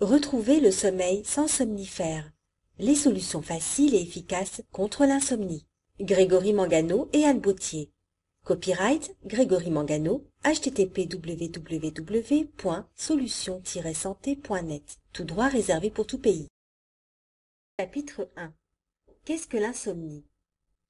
Retrouver le sommeil sans somnifères. Les solutions faciles et efficaces contre l'insomnie. Grégory Mangano et Anne Bautier. Copyright Grégory Mangano, http://www.solution-santé.net. Tout droit réservé pour tout pays. Chapitre 1. Qu'est-ce que l'insomnie?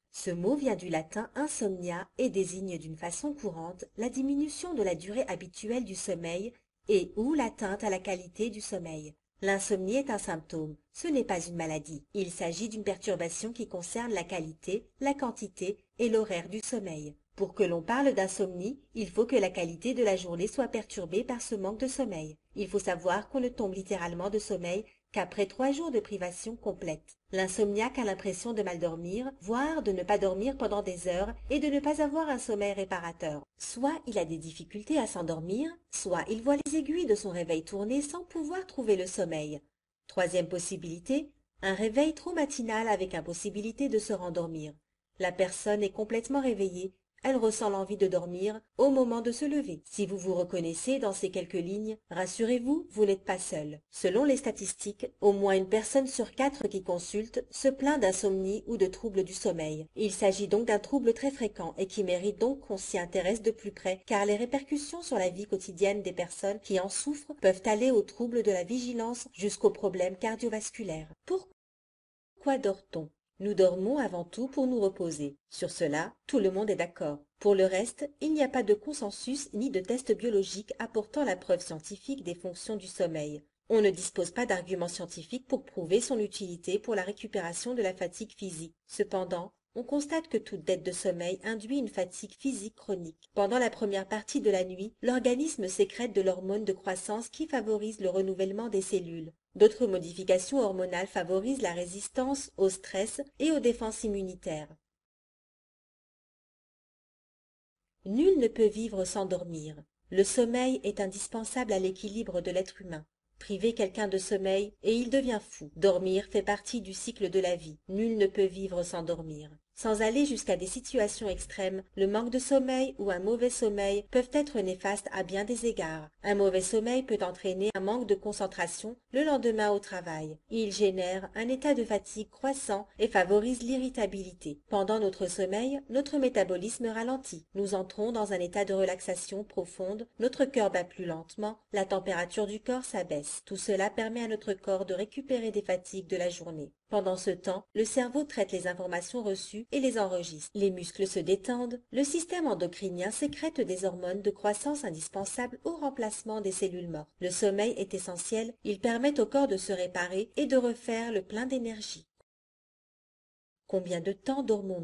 Ce mot vient du latin insomnia et désigne d'une façon courante la diminution de la durée habituelle du sommeil et ou l'atteinte à la qualité du sommeil. L'insomnie est un symptôme, ce n'est pas une maladie. Il s'agit d'une perturbation qui concerne la qualité, la quantité et l'horaire du sommeil. Pour que l'on parle d'insomnie, il faut que la qualité de la journée soit perturbée par ce manque de sommeil. Il faut savoir qu'on ne tombe littéralement de sommeil qu'après 3 jours de privation complète. L'insomniaque a l'impression de mal dormir, voire de ne pas dormir pendant des heures et de ne pas avoir un sommeil réparateur. Soit il a des difficultés à s'endormir, soit il voit les aiguilles de son réveil tourner sans pouvoir trouver le sommeil. Troisième possibilité, un réveil trop matinal avec impossibilité de se rendormir. La personne est complètement réveillée, elle ressent l'envie de dormir au moment de se lever. Si vous vous reconnaissez dans ces quelques lignes, rassurez-vous, vous n'êtes pas seul. Selon les statistiques, au moins une personne sur 4 qui consulte se plaint d'insomnie ou de troubles du sommeil. Il s'agit donc d'un trouble très fréquent et qui mérite donc qu'on s'y intéresse de plus près, car les répercussions sur la vie quotidienne des personnes qui en souffrent peuvent aller aux troubles de la vigilance jusqu'aux problèmes cardiovasculaires. Pourquoi dort-on? Nous dormons avant tout pour nous reposer. Sur cela, tout le monde est d'accord. Pour le reste, il n'y a pas de consensus ni de test biologique apportant la preuve scientifique des fonctions du sommeil. On ne dispose pas d'arguments scientifiques pour prouver son utilité pour la récupération de la fatigue physique. Cependant, on constate que toute dette de sommeil induit une fatigue physique chronique. Pendant la première partie de la nuit, l'organisme sécrète de l'hormone de croissance qui favorise le renouvellement des cellules. D'autres modifications hormonales favorisent la résistance au stress et aux défenses immunitaires. Nul ne peut vivre sans dormir. Le sommeil est indispensable à l'équilibre de l'être humain. Priver quelqu'un de sommeil et il devient fou. Dormir fait partie du cycle de la vie. Nul ne peut vivre sans dormir. Sans aller jusqu'à des situations extrêmes, le manque de sommeil ou un mauvais sommeil peuvent être néfastes à bien des égards. Un mauvais sommeil peut entraîner un manque de concentration le lendemain au travail. Il génère un état de fatigue croissant et favorise l'irritabilité. Pendant notre sommeil, notre métabolisme ralentit. Nous entrons dans un état de relaxation profonde, notre cœur bat plus lentement, la température du corps s'abaisse. Tout cela permet à notre corps de récupérer des fatigues de la journée. Pendant ce temps, le cerveau traite les informations reçues et les enregistre. Les muscles se détendent, le système endocrinien sécrète des hormones de croissance indispensables au remplacement des cellules mortes. Le sommeil est essentiel, il permet au corps de se réparer et de refaire le plein d'énergie. Combien de temps dormons-nous?